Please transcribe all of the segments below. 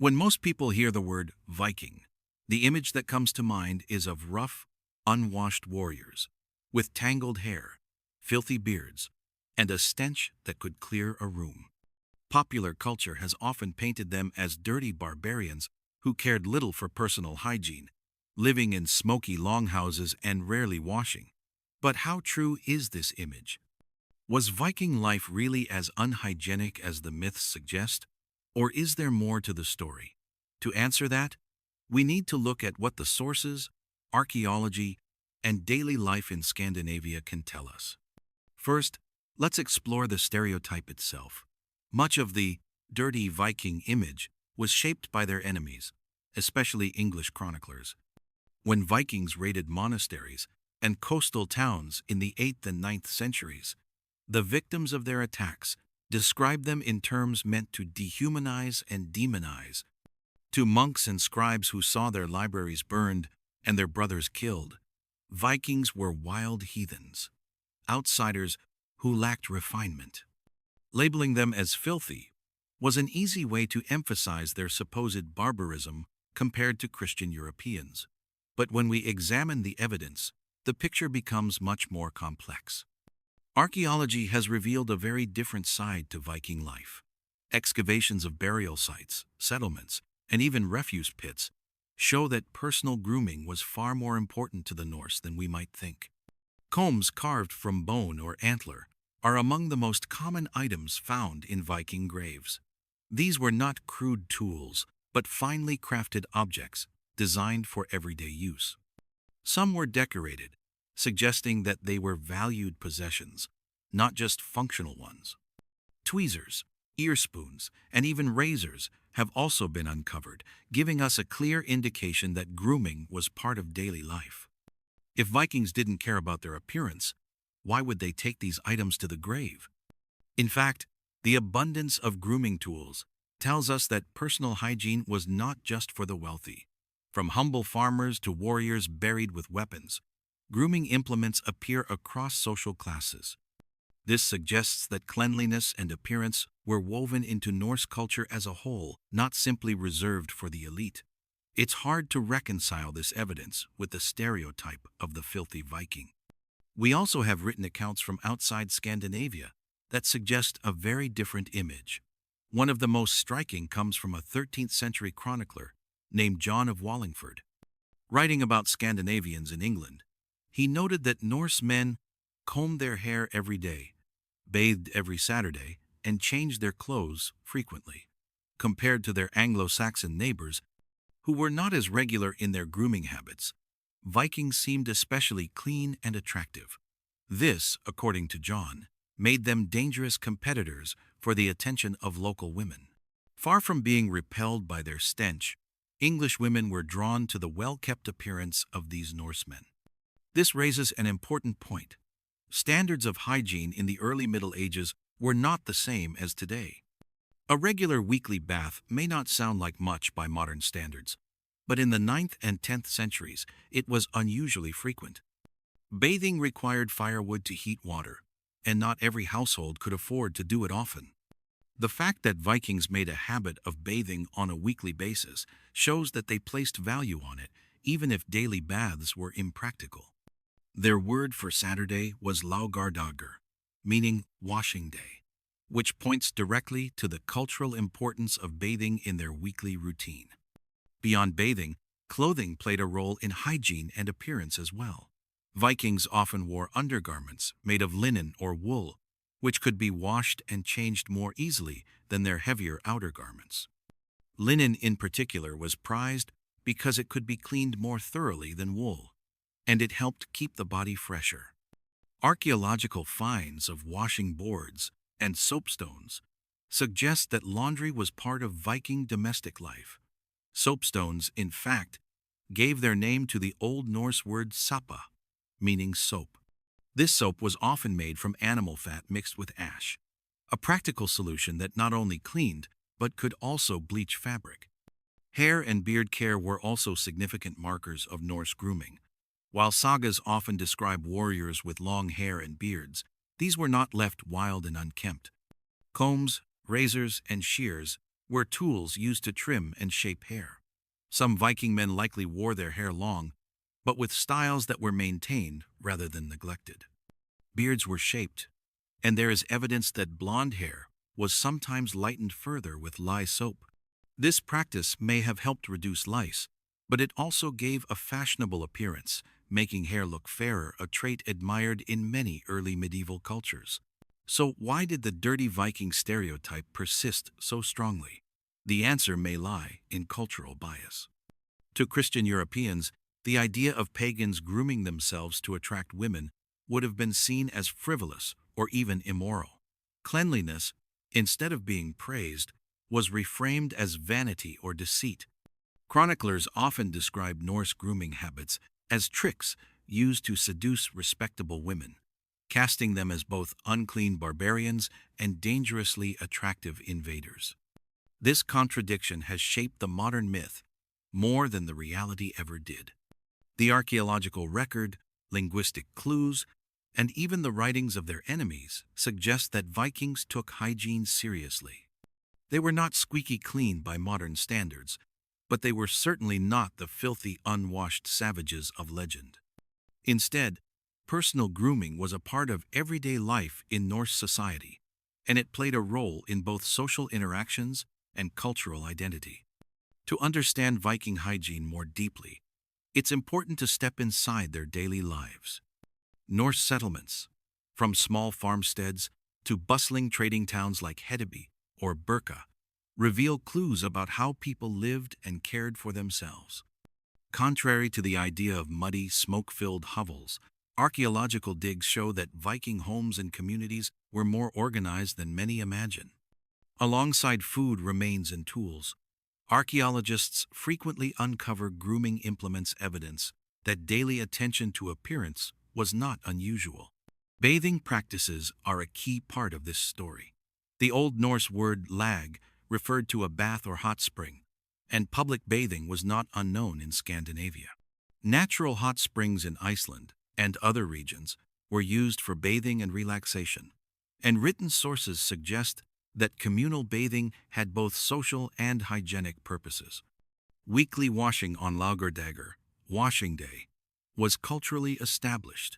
When most people hear the word Viking, the image that comes to mind is of rough, unwashed warriors with tangled hair, filthy beards, and a stench that could clear a room. Popular culture has often painted them as dirty barbarians who cared little for personal hygiene, living in smoky longhouses and rarely washing. But how true is this image? Was Viking life really as unhygienic as the myths suggest? Or is there more to the story? To answer that, we need to look at what the sources, archaeology, and daily life in Scandinavia can tell us. First, let's explore the stereotype itself. Much of the dirty Viking image was shaped by their enemies, especially English chroniclers. When Vikings raided monasteries and coastal towns in the 8th and 9th centuries, the victims of their attacks described them in terms meant to dehumanize and demonize. To monks and scribes who saw their libraries burned and their brothers killed, Vikings were wild heathens, outsiders who lacked refinement. Labeling them as filthy was an easy way to emphasize their supposed barbarism compared to Christian Europeans. But when we examine the evidence, the picture becomes much more complex. Archaeology has revealed a very different side to Viking life. Excavations of burial sites, settlements, and even refuse pits show that personal grooming was far more important to the Norse than we might think. Combs carved from bone or antler are among the most common items found in Viking graves. These were not crude tools, but finely crafted objects designed for everyday use. Some were decorated, suggesting that they were valued possessions, not just functional ones. Tweezers, ear spoons, and even razors have also been uncovered, giving us a clear indication that grooming was part of daily life. If Vikings didn't care about their appearance, why would they take these items to the grave? In fact, the abundance of grooming tools tells us that personal hygiene was not just for the wealthy. From humble farmers to warriors buried with weapons, grooming implements appear across social classes. This suggests that cleanliness and appearance were woven into Norse culture as a whole, not simply reserved for the elite. It's hard to reconcile this evidence with the stereotype of the filthy Viking. We also have written accounts from outside Scandinavia that suggest a very different image. One of the most striking comes from a 13th century chronicler named John of Wallingford. Writing about Scandinavians in England, he noted that Norse men combed their hair every day, bathed every Saturday, and changed their clothes frequently, compared to their Anglo-Saxon neighbors who were not as regular in their grooming habits. Vikings seemed especially clean and attractive. This, according to John, made them dangerous competitors for the attention of local women. Far from being repelled by their stench, English women were drawn to the well-kept appearance of these Norsemen. This raises an important point. Standards of hygiene in the early Middle Ages were not the same as today. A regular weekly bath may not sound like much by modern standards, but in the 9th and 10th centuries, it was unusually frequent. Bathing required firewood to heat water, and not every household could afford to do it often. The fact that Vikings made a habit of bathing on a weekly basis shows that they placed value on it, even if daily baths were impractical. Their word for Saturday was laugardagur, meaning washing day, which points directly to the cultural importance of bathing in their weekly routine. Beyond bathing, clothing played a role in hygiene and appearance as well. Vikings often wore undergarments made of linen or wool, which could be washed and changed more easily than their heavier outer garments. Linen in particular was prized because it could be cleaned more thoroughly than wool, and it helped keep the body fresher. Archaeological finds of washing boards and soapstones suggest that laundry was part of Viking domestic life. Soapstones, in fact, gave their name to the Old Norse word sapa, meaning soap. This soap was often made from animal fat mixed with ash, a practical solution that not only cleaned, but could also bleach fabric. Hair and beard care were also significant markers of Norse grooming. While sagas often describe warriors with long hair and beards, these were not left wild and unkempt. Combs, razors, and shears were tools used to trim and shape hair. Some Viking men likely wore their hair long, but with styles that were maintained rather than neglected. Beards were shaped, and there is evidence that blonde hair was sometimes lightened further with lye soap. This practice may have helped reduce lice, but it also gave a fashionable appearance, making hair look fairer, a trait admired in many early medieval cultures. So why did the dirty Viking stereotype persist so strongly? The answer may lie in cultural bias. To Christian Europeans, the idea of pagans grooming themselves to attract women would have been seen as frivolous or even immoral. Cleanliness, instead of being praised, was reframed as vanity or deceit. Chroniclers often describe Norse grooming habits as tricks used to seduce respectable women, casting them as both unclean barbarians and dangerously attractive invaders. This contradiction has shaped the modern myth more than the reality ever did. The archaeological record, linguistic clues, and even the writings of their enemies suggest that Vikings took hygiene seriously. They were not squeaky clean by modern standards, but they were certainly not the filthy, unwashed savages of legend. Instead, personal grooming was a part of everyday life in Norse society, and it played a role in both social interactions and cultural identity. To understand Viking hygiene more deeply, it's important to step inside their daily lives. Norse settlements, from small farmsteads to bustling trading towns like Hedeby or Birka, reveal clues about how people lived and cared for themselves. Contrary to the idea of muddy, smoke-filled hovels, archaeological digs show that Viking homes and communities were more organized than many imagine. Alongside food remains and tools, archaeologists frequently uncover grooming implements, evidence that daily attention to appearance was not unusual. Bathing practices are a key part of this story. The Old Norse word lag referred to a bath or hot spring, and public bathing was not unknown in Scandinavia. Natural hot springs in Iceland and other regions were used for bathing and relaxation, and written sources suggest that communal bathing had both social and hygienic purposes. Weekly washing on Laugardagr, washing day, was culturally established.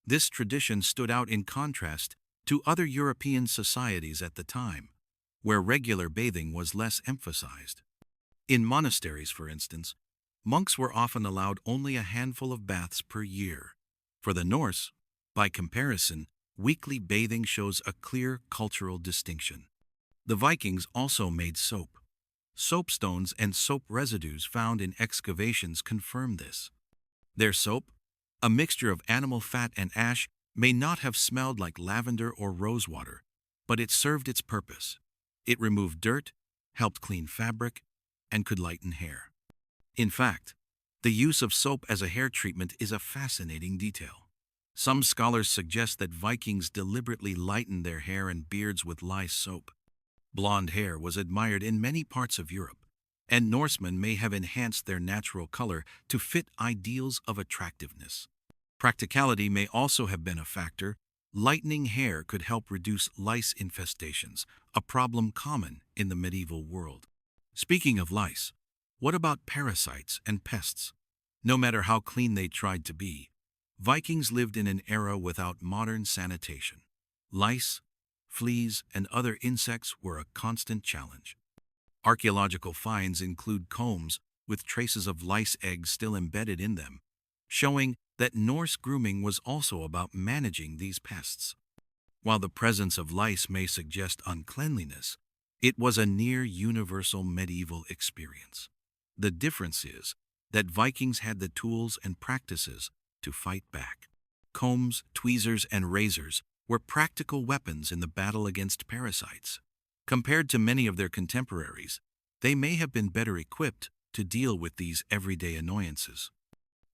This tradition stood out in contrast to other European societies at the time, where regular bathing was less emphasized. In monasteries, for instance, monks were often allowed only a handful of baths per year. For the Norse, by comparison, weekly bathing shows a clear cultural distinction. The Vikings also made soap. Soapstones and soap residues found in excavations confirm this. Their soap, a mixture of animal fat and ash, may not have smelled like lavender or rosewater, but it served its purpose. It removed dirt, helped clean fabric, and could lighten hair. In fact, the use of soap as a hair treatment is a fascinating detail. Some scholars suggest that Vikings deliberately lightened their hair and beards with lye soap. Blonde hair was admired in many parts of Europe, and Norsemen may have enhanced their natural color to fit ideals of attractiveness. Practicality may also have been a factor. Lightening hair could help reduce lice infestations, a problem common in the medieval world. Speaking of lice, what about parasites and pests? No matter how clean they tried to be, Vikings lived in an era without modern sanitation. Lice, fleas, and other insects were a constant challenge. Archaeological finds include combs with traces of lice eggs still embedded in them, showing that Norse grooming was also about managing these pests. While the presence of lice may suggest uncleanliness, it was a near-universal medieval experience. The difference is that Vikings had the tools and practices to fight back. Combs, tweezers, and razors were practical weapons in the battle against parasites. Compared to many of their contemporaries, they may have been better equipped to deal with these everyday annoyances.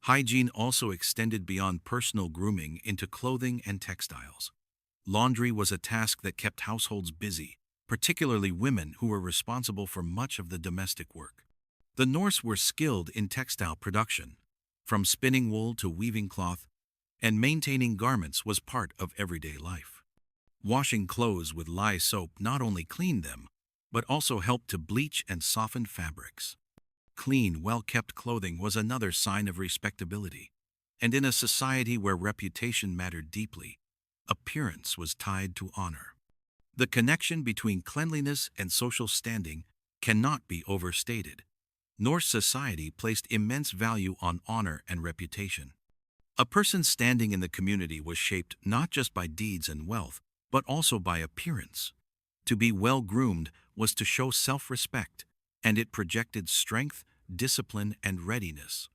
Hygiene also extended beyond personal grooming into clothing and textiles. Laundry was a task that kept households busy, particularly women who were responsible for much of the domestic work. The Norse were skilled in textile production, from spinning wool to weaving cloth, and maintaining garments was part of everyday life. Washing clothes with lye soap not only cleaned them, but also helped to bleach and soften fabrics. Clean, well-kept clothing was another sign of respectability, and in a society where reputation mattered deeply, appearance was tied to honor. The connection between cleanliness and social standing cannot be overstated. Norse society placed immense value on honor and reputation. A person's standing in the community was shaped not just by deeds and wealth, but also by appearance. To be well-groomed was to show self-respect, and it projected strength, discipline, and readiness.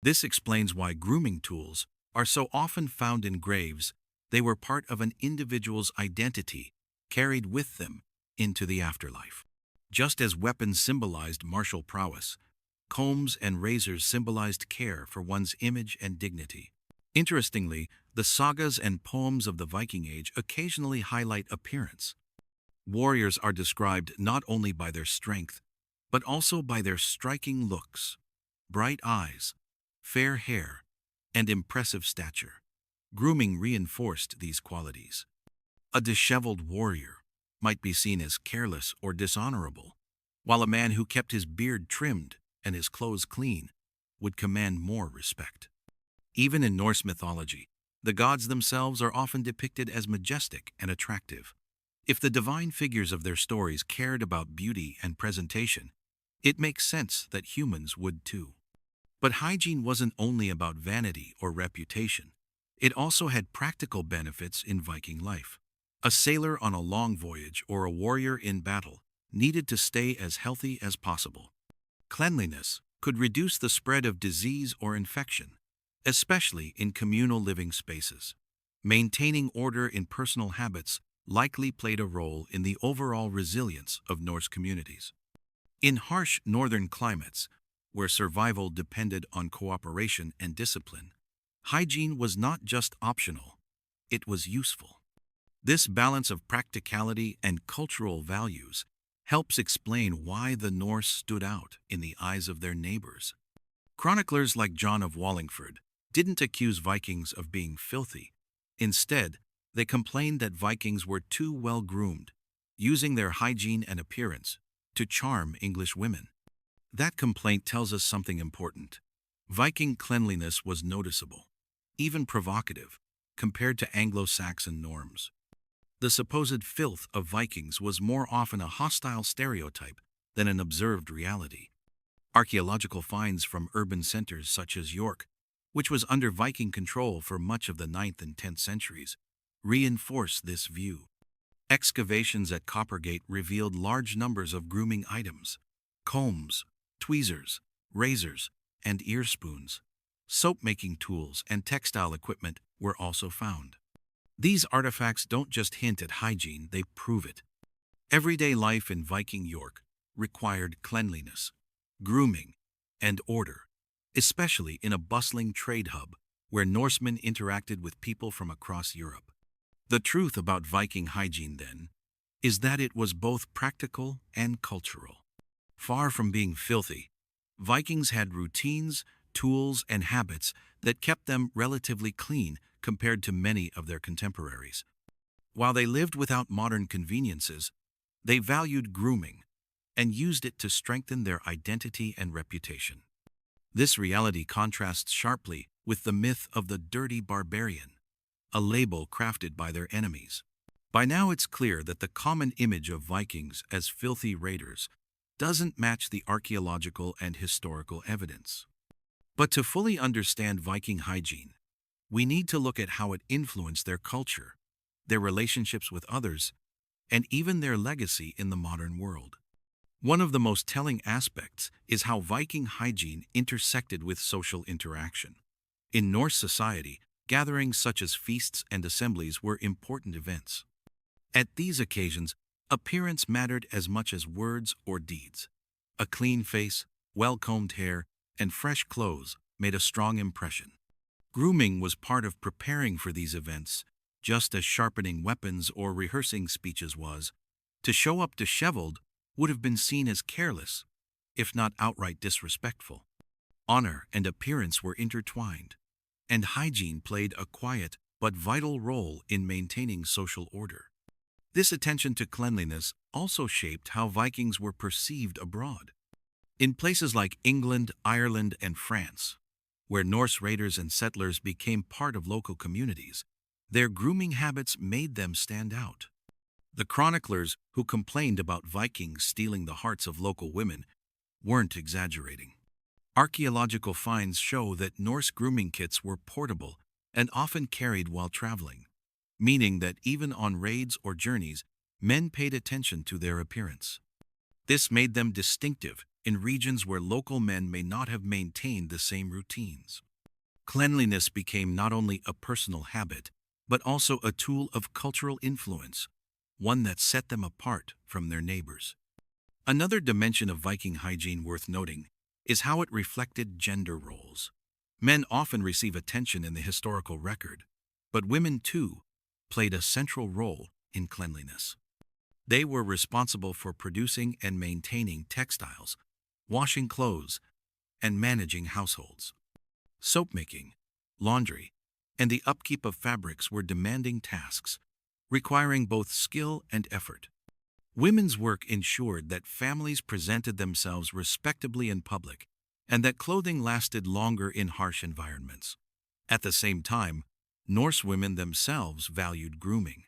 This explains why grooming tools are so often found in graves. They were part of an individual's identity, carried with them into the afterlife. Just as weapons symbolized martial prowess, combs and razors symbolized care for one's image and dignity. Interestingly, the sagas and poems of the Viking Age occasionally highlight appearance. Warriors are described not only by their strength, but also by their striking looks, bright eyes, fair hair, and impressive stature. Grooming reinforced these qualities. A disheveled warrior might be seen as careless or dishonorable, while a man who kept his beard trimmed and his clothes clean would command more respect. Even in Norse mythology, the gods themselves are often depicted as majestic and attractive. If the divine figures of their stories cared about beauty and presentation, it makes sense that humans would too. But hygiene wasn't only about vanity or reputation. It also had practical benefits in Viking life. A sailor on a long voyage or a warrior in battle needed to stay as healthy as possible. Cleanliness could reduce the spread of disease or infection, especially in communal living spaces. Maintaining order in personal habits likely played a role in the overall resilience of Norse communities. In harsh northern climates, where survival depended on cooperation and discipline, hygiene was not just optional, it was useful. This balance of practicality and cultural values helps explain why the Norse stood out in the eyes of their neighbors. Chroniclers like John of Wallingford didn't accuse Vikings of being filthy. Instead, they complained that Vikings were too well groomed, using their hygiene and appearance to charm English women. That complaint tells us something important. Viking cleanliness was noticeable, even provocative, compared to Anglo-Saxon norms. The supposed filth of Vikings was more often a hostile stereotype than an observed reality. Archaeological finds from urban centers such as York, which was under Viking control for much of the 9th and 10th centuries, reinforce this view. Excavations at Coppergate revealed large numbers of grooming items: combs, tweezers, razors, and ear spoons. Soap-making tools and textile equipment were also found. These artifacts don't just hint at hygiene, they prove it. Everyday life in Viking York required cleanliness, grooming, and order, especially in a bustling trade hub where Norsemen interacted with people from across Europe. The truth about Viking hygiene, then, is that it was both practical and cultural. Far from being filthy, Vikings had routines, tools, and habits that kept them relatively clean compared to many of their contemporaries. While they lived without modern conveniences, they valued grooming and used it to strengthen their identity and reputation. This reality contrasts sharply with the myth of the dirty barbarian, a label crafted by their enemies. By now it's clear that the common image of Vikings as filthy raiders doesn't match the archaeological and historical evidence. But to fully understand Viking hygiene, we need to look at how it influenced their culture, their relationships with others, and even their legacy in the modern world. One of the most telling aspects is how Viking hygiene intersected with social interaction. In Norse society, gatherings such as feasts and assemblies were important events. At these occasions, appearance mattered as much as words or deeds. A clean face, well-combed hair, and fresh clothes made a strong impression. Grooming was part of preparing for these events, just as sharpening weapons or rehearsing speeches was. To show up disheveled would have been seen as careless, if not outright disrespectful. Honor and appearance were intertwined, and hygiene played a quiet but vital role in maintaining social order. This attention to cleanliness also shaped how Vikings were perceived abroad. In places like England, Ireland, and France, where Norse raiders and settlers became part of local communities, their grooming habits made them stand out. The chroniclers who complained about Vikings stealing the hearts of local women weren't exaggerating. Archaeological finds show that Norse grooming kits were portable and often carried while traveling, meaning that even on raids or journeys, men paid attention to their appearance. This made them distinctive in regions where local men may not have maintained the same routines. Cleanliness became not only a personal habit, but also a tool of cultural influence, one that set them apart from their neighbors. Another dimension of Viking hygiene worth noting is how it reflected gender roles. Men often receive attention in the historical record, but women too played a central role in cleanliness. They were responsible for producing and maintaining textiles, washing clothes, and managing households. Soap making, laundry, and the upkeep of fabrics were demanding tasks, requiring both skill and effort. Women's work ensured that families presented themselves respectably in public and that clothing lasted longer in harsh environments. At the same time, Norse women themselves valued grooming.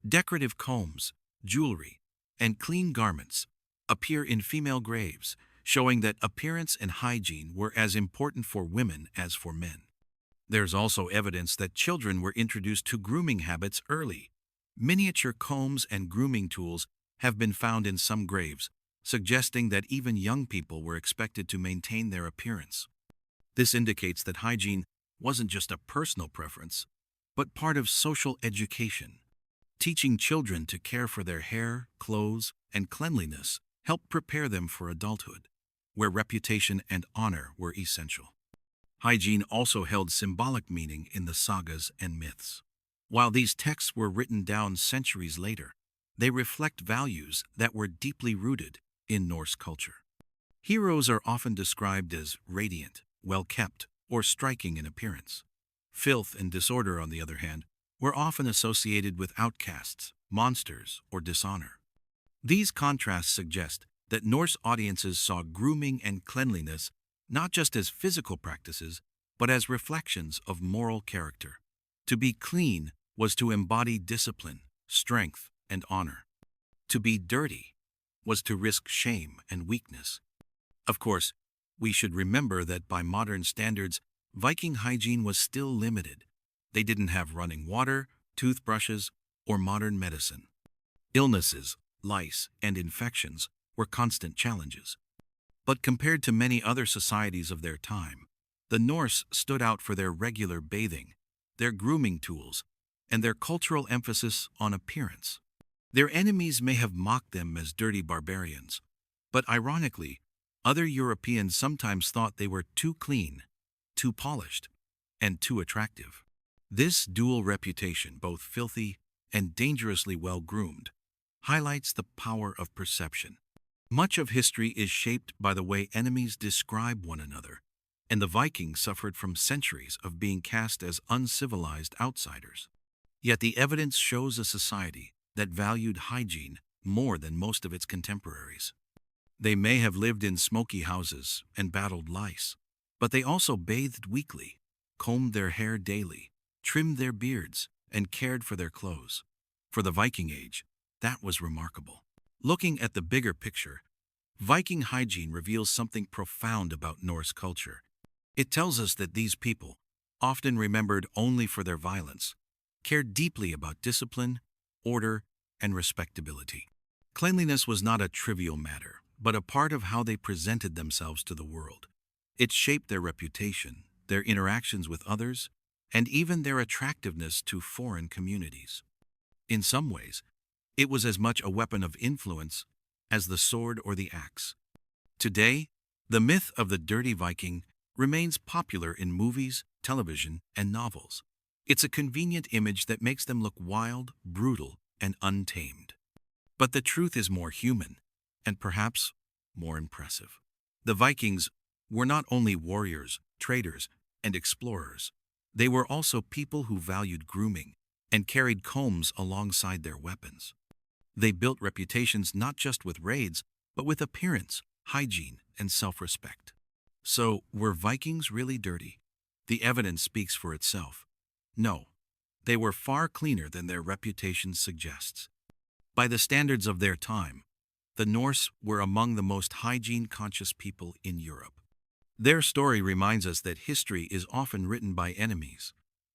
Decorative combs, jewelry, and clean garments appear in female graves, showing that appearance and hygiene were as important for women as for men. There's also evidence that children were introduced to grooming habits early. Miniature combs and grooming tools have been found in some graves, suggesting that even young people were expected to maintain their appearance. This indicates that hygiene wasn't just a personal preference, but part of social education. Teaching children to care for their hair, clothes, and cleanliness helped prepare them for adulthood, where reputation and honor were essential. Hygiene also held symbolic meaning in the sagas and myths. While these texts were written down centuries later, they reflect values that were deeply rooted in Norse culture. Heroes are often described as radiant, well-kept, or striking in appearance. Filth and disorder, on the other hand, were often associated with outcasts, monsters, or dishonor. These contrasts suggest that Norse audiences saw grooming and cleanliness not just as physical practices, but as reflections of moral character. To be clean was to embody discipline, strength, and honor. To be dirty was to risk shame and weakness. Of course, we should remember that by modern standards, Viking hygiene was still limited. They didn't have running water, toothbrushes, or modern medicine. Illnesses, lice, and infections were constant challenges. But compared to many other societies of their time, the Norse stood out for their regular bathing, their grooming tools, and their cultural emphasis on appearance. Their enemies may have mocked them as dirty barbarians, but ironically, other Europeans sometimes thought they were too clean, too polished, and too attractive. This dual reputation, both filthy and dangerously well-groomed, highlights the power of perception. Much of history is shaped by the way enemies describe one another, and the Vikings suffered from centuries of being cast as uncivilized outsiders. Yet the evidence shows a society that valued hygiene more than most of its contemporaries. They may have lived in smoky houses and battled lice, but they also bathed weekly, combed their hair daily, trimmed their beards, and cared for their clothes. For the Viking Age, that was remarkable. Looking at the bigger picture, Viking hygiene reveals something profound about Norse culture. It tells us that these people, often remembered only for their violence, cared deeply about discipline, order, and respectability. Cleanliness was not a trivial matter, but a part of how they presented themselves to the world. It shaped their reputation, their interactions with others, and even their attractiveness to foreign communities. In some ways, it was as much a weapon of influence as the sword or the axe. Today, the myth of the dirty Viking remains popular in movies, television, and novels. It's a convenient image that makes them look wild, brutal, and untamed. But the truth is more human, and perhaps more impressive. The Vikings were not only warriors, traders, and explorers. They were also people who valued grooming and carried combs alongside their weapons. They built reputations not just with raids, but with appearance, hygiene, and self-respect. So, were Vikings really dirty? The evidence speaks for itself. No, they were far cleaner than their reputation suggests. By the standards of their time, the Norse were among the most hygiene-conscious people in Europe. Their story reminds us that history is often written by enemies,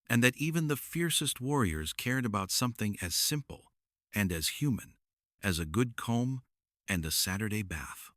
and that even the fiercest warriors cared about something as simple and as human as a good comb and a Saturday bath.